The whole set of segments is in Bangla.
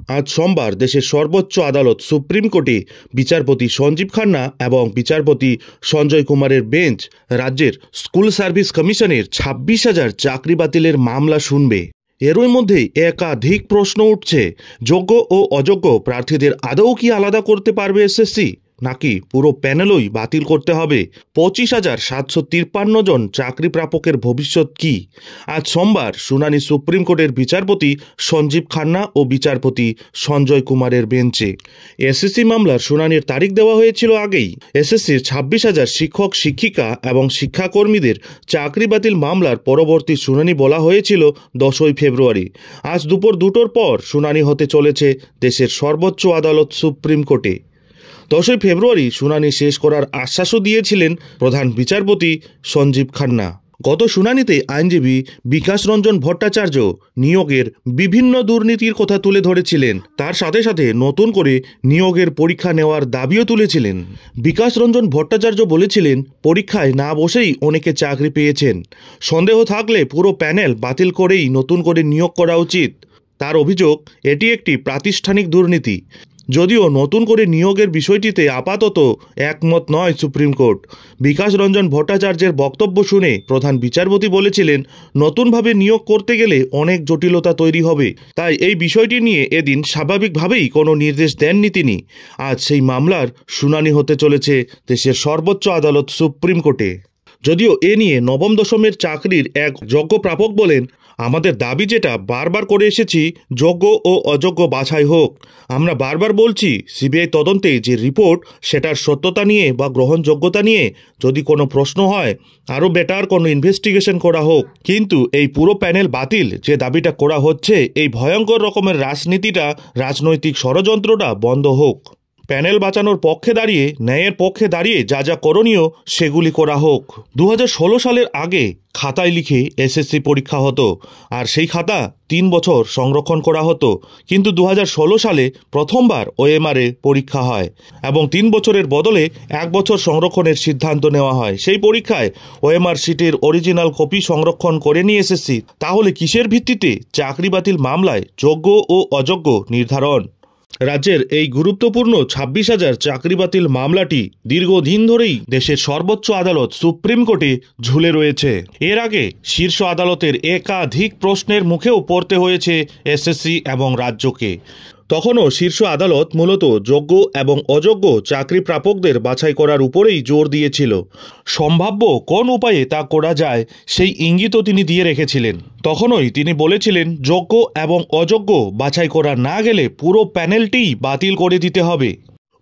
আজ সোমবার দেশের সর্বোচ্চ আদালত সুপ্রিম কোর্টে বিচারপতি সঞ্জীব খান্না এবং বিচারপতি সঞ্জয় কুমারের বেঞ্চ রাজ্যের স্কুল সার্ভিস কমিশনের 26,000 চাকরি বাতিলের মামলা শুনবে। এরই মধ্যে একাধিক প্রশ্ন উঠছে, যোগ্য ও অযোগ্য প্রার্থীদের আদৌ কি আলাদা করতে পারবে এসএসসি, নাকি পুরো প্যানেলই বাতিল করতে হবে? 25,753 জন চাকরি প্রাপকের ভবিষ্যৎ কি? আজ সোমবার শুনানি সুপ্রিম কোর্টের বিচারপতি সঞ্জীব খান্না ও বিচারপতি সঞ্জয় কুমারের বেঞ্চে। এসএসসি মামলার শুনানির তারিখ দেওয়া হয়েছিল আগেই। এসএসসির 26,000 শিক্ষক শিক্ষিকা এবং শিক্ষাকর্মীদের চাকরি বাতিল মামলার পরবর্তী শুনানি বলা হয়েছিল 10ই ফেব্রুয়ারি। আজ দুপুর 2টোর পর শুনানি হতে চলেছে দেশের সর্বোচ্চ আদালত সুপ্রিম কোর্টে। 10ই ফেব্রুয়ারি শুনানি শেষ করার আশ্বাসও দিয়েছিলেন প্রধান বিচারপতি সঞ্জীব খান্না। গত শুনানিতে আইনজীবী বিকাশ রঞ্জন ভট্টাচার্য নিয়োগের বিভিন্ন দুর্নীতির কথা তুলে ধরেছিলেন। তার সাথে সাথে নতুন করে নিয়োগের পরীক্ষা নেওয়ার দাবিও তুলেছিলেন। বিকাশ রঞ্জন ভট্টাচার্য বলেছিলেন, পরীক্ষায় না বসেই অনেকে চাকরি পেয়েছেন। সন্দেহ থাকলে পুরো প্যানেল বাতিল করেই নতুন করে নিয়োগ করা উচিত। তার অভিযোগ, এটি একটি প্রাতিষ্ঠানিক দুর্নীতি। যদিও নতুন করে নিয়োগের বিষয়টিতে আপাতত একমত নয় সুপ্রিম কোর্ট। বিকাশ রঞ্জন ভট্টাচার্যের বক্তব্য শুনে প্রধান বিচারপতি বলেছিলেন, নতুনভাবে নিয়োগ করতে গেলে অনেক জটিলতা তৈরি হবে, তাই এই বিষয়টি নিয়ে এদিন স্বাভাবিকভাবেই কোনো নির্দেশ দেননি তিনি। আজ সেই মামলার শুনানি হতে চলেছে দেশের সর্বোচ্চ আদালত সুপ্রিম কোর্টে। যদিও এ নিয়ে নবম দশমের চাকরির এক যোগ্য প্রাপক বলেন, আমাদের দাবি যেটা বারবার করে এসেছি, যোগ্য ও অযোগ্য বাছাই হোক। আমরা বারবার বলছি, সিবিআই তদন্তে যে রিপোর্ট সেটার সত্যতা নিয়ে বা গ্রহণযোগ্যতা নিয়ে যদি কোনো প্রশ্ন হয়, আরও বেটার কোনো ইনভেস্টিগেশন করা হোক। কিন্তু এই পুরো প্যানেল বাতিল যে দাবিটা করা হচ্ছে, এই ভয়ঙ্কর রকমের রাজনীতিটা, রাজনৈতিক ষড়যন্ত্রটা বন্ধ হোক। প্যানেল বাঁচানোর পক্ষে দাঁড়িয়ে, ন্যায়ের পক্ষে দাঁড়িয়ে যা যা করণীয় সেগুলি করা হোক। 2016 সালের আগে খাতায় লিখে এসএসসি পরীক্ষা হতো, আর সেই খাতা 3 বছর সংরক্ষণ করা হতো। কিন্তু 2016 সালে প্রথমবার ওএমআরে পরীক্ষা হয় এবং 3 বছরের বদলে 1 বছর সংরক্ষণের সিদ্ধান্ত নেওয়া হয়। সেই পরীক্ষায় ওএমআর সিটের অরিজিনাল কপি সংরক্ষণ করে নিয়ে এসএসসি। তাহলে কিসের ভিত্তিতে চাকরি বাতিল মামলায় যোগ্য ও অযোগ্য নির্ধারণ? রাজ্যের এই গুরুত্বপূর্ণ 26,000 চাকরি বাতিল মামলাটি দীর্ঘদিন ধরেই দেশের সর্বোচ্চ আদালত সুপ্রিম কোর্টে ঝুলে রয়েছে। এর আগে শীর্ষ আদালতের একাধিক প্রশ্নের মুখেও পড়তে হয়েছে এসএসসি এবং রাজ্যকে। তখনও শীর্ষ আদালত মূলত যোগ্য এবং অযোগ্য চাকরি প্রাপকদের বাছাই করার উপরেই জোর দিয়েছিল। সম্ভাব্য কোন উপায়ে তা করা যায় সেই ইঙ্গিতও তিনি দিয়ে রেখেছিলেন। তখনই তিনি বলেছিলেন, যোগ্য এবং অযোগ্য বাছাই করা না গেলে পুরো প্যানেলটিই বাতিল করে দিতে হবে।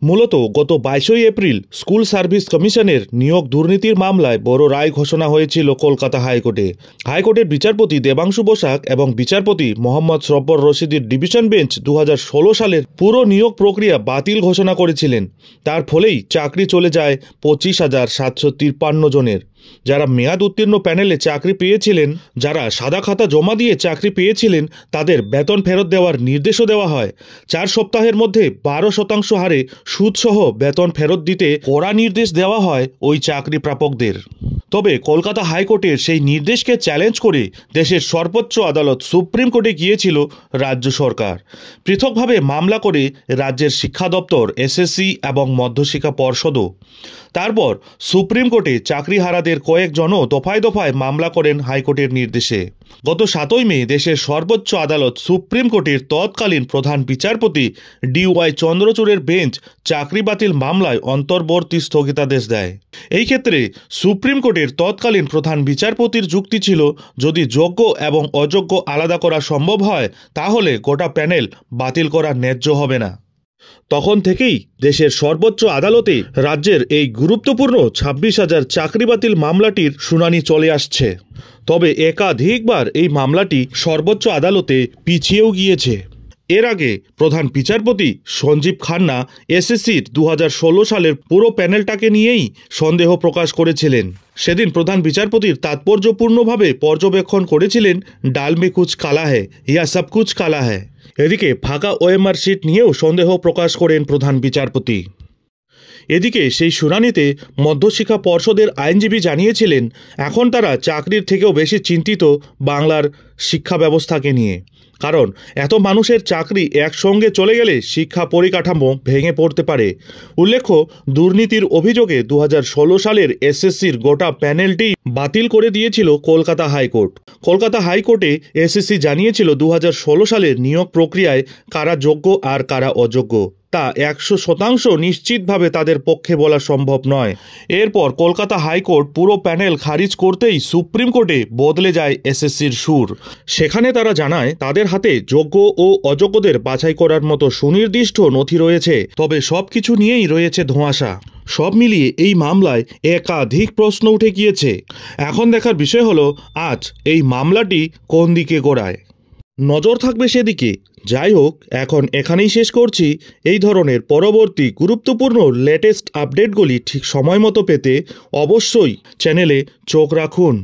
মূলত গত 22 এপ্রিল স্কুল সার্ভিস কমিশনের নিয়োগ দুর্নীতির মামলায় বড় রায় ঘোষণা হয়েছিল কলকাতা হাইকোর্টে। হাইকোর্টের বিচারপতি দেবাংশু বসাক এবং বিচারপতি মোহাম্মদ সরফর রশিদের ডিভিশন বেঞ্চ 2016 সালের পুরো নিয়োগ প্রক্রিয়া বাতিল ঘোষণা করেছিলেন। তার ফলেই চাকরি চলে যায় 25,753 জনের। যারা মেয়াদ উত্তীর্ণ প্যানেলে চাকরি পেয়েছিলেন, যারা সাদা খাতা জমা দিয়ে চাকরি পেয়েছিলেন, তাদের বেতন ফেরত দেওয়ার নির্দেশও দেওয়া হয়। 4 সপ্তাহের মধ্যে 12% হারে সুদসহ বেতন ফেরত দিতে কড়া নির্দেশ দেওয়া হয় ওই চাকরি প্রাপকদের। তবে কলকাতা হাইকোর্টের সেই নির্দেশকে চ্যালেঞ্জ করে দেশের সর্বোচ্চ আদালত সুপ্রিম কোর্টে গিয়েছিল রাজ্য সরকার। পৃথকভাবে মামলা করে রাজ্যের শিক্ষা দপ্তর, এসএসসি এবং মধ্যশিক্ষা পর্ষদও। তারপর সুপ্রিম কোর্টে চাকরিহারাদের কয়েকজনও দফায় দফায় মামলা করেন হাইকোর্টের নির্দেশে। গত 7ই মে দেশের সর্বোচ্চ আদালত সুপ্রিম কোর্টের তৎকালীন প্রধান বিচারপতি DY চন্দ্রচূড়ের বেঞ্চ চাকরি বাতিল মামলায় অন্তর্বর্তী স্থগিতাদেশ দেয়। এই ক্ষেত্রে সুপ্রিম কোর্টের তৎকালীন প্রধান বিচারপতির যুক্তি ছিল, যদি যোগ্য এবং অযোগ্য আলাদা করা সম্ভব হয়, তাহলে গোটা প্যানেল বাতিল করা ন্যায্য হবে না। তখন থেকেই দেশের সর্বোচ্চ আদালতে রাজ্যের এই গুরুত্বপূর্ণ 26,000 চাকরি বাতিল মামলাটির শুনানি চলে আসছে। তবে একাধিকবার এই মামলাটি সর্বোচ্চ আদালতে পিছিয়েও গিয়েছে। এর আগে প্রধান বিচারপতি সঞ্জীব খান্না এসএসসির 2016 সালের পুরো প্যানেলটাকে নিয়েই সন্দেহ প্রকাশ করেছিলেন। সেদিন প্রধান বিচারপতির তাৎপর্যপূর্ণভাবে পর্যবেক্ষণ করেছিলেন, ডাল মে কুছ কালা হ্যায় ইয়া সব কুছ কালা হ্যায়। এদিকে ফাঁকা ওএমআর সিট নিয়েও সন্দেহ প্রকাশ করেন প্রধান বিচারপতি। এদিকে সেই শুনানিতে মধ্যশিক্ষা পর্ষদের আইনজীবী জানিয়েছিলেন এখন তারা চাকরির থেকেও বেশি চিন্তিত বাংলার শিক্ষা ব্যবস্থাকে নিয়ে। কারণ এত মানুষের চাকরি একসঙ্গে চলে গেলে শিক্ষা পরিকাঠামো ভেঙে পড়তে পারে। উল্লেখ্য, দুর্নীতির অভিযোগে 2016 সালের এসএসসির গোটা প্যানেলটি বাতিল করে দিয়েছিল কলকাতা হাইকোর্ট। কলকাতা হাইকোর্টে এসএসসি জানিয়েছিল 2016 সালের নিয়োগ প্রক্রিয়ায় কারা যোগ্য আর কারা অযোগ্য তা 100% নিশ্চিতভাবে তাদের পক্ষে বলা সম্ভব নয়। এরপর কলকাতা হাইকোর্ট পুরো প্যানেল খারিজ করতেই সুপ্রিম কোর্টে বদলে যায় এসএসসির সুর। সেখানে তারা জানায় তাদের হাতে যোগ্য ও অযোগ্যদের বাছাই করার মতো সুনির্দিষ্ট নথি রয়েছে, তবে সব কিছু নিয়েই রয়েছে ধোঁয়াশা। সব মিলিয়ে এই মামলায় একাধিক প্রশ্ন উঠে গিয়েছে। এখন দেখার বিষয় হলো আজ এই মামলাটি কোন দিকে গোড়ায়, নজর থাকবে সেদিকে। যাই হোক, এখন এখানেই শেষ করছি। এই ধরনের পরবর্তী গুরুত্বপূর্ণ লেটেস্ট আপডেটগুলি ঠিক সময় মতো পেতে অবশ্যই চ্যানেলে চোখ রাখুন।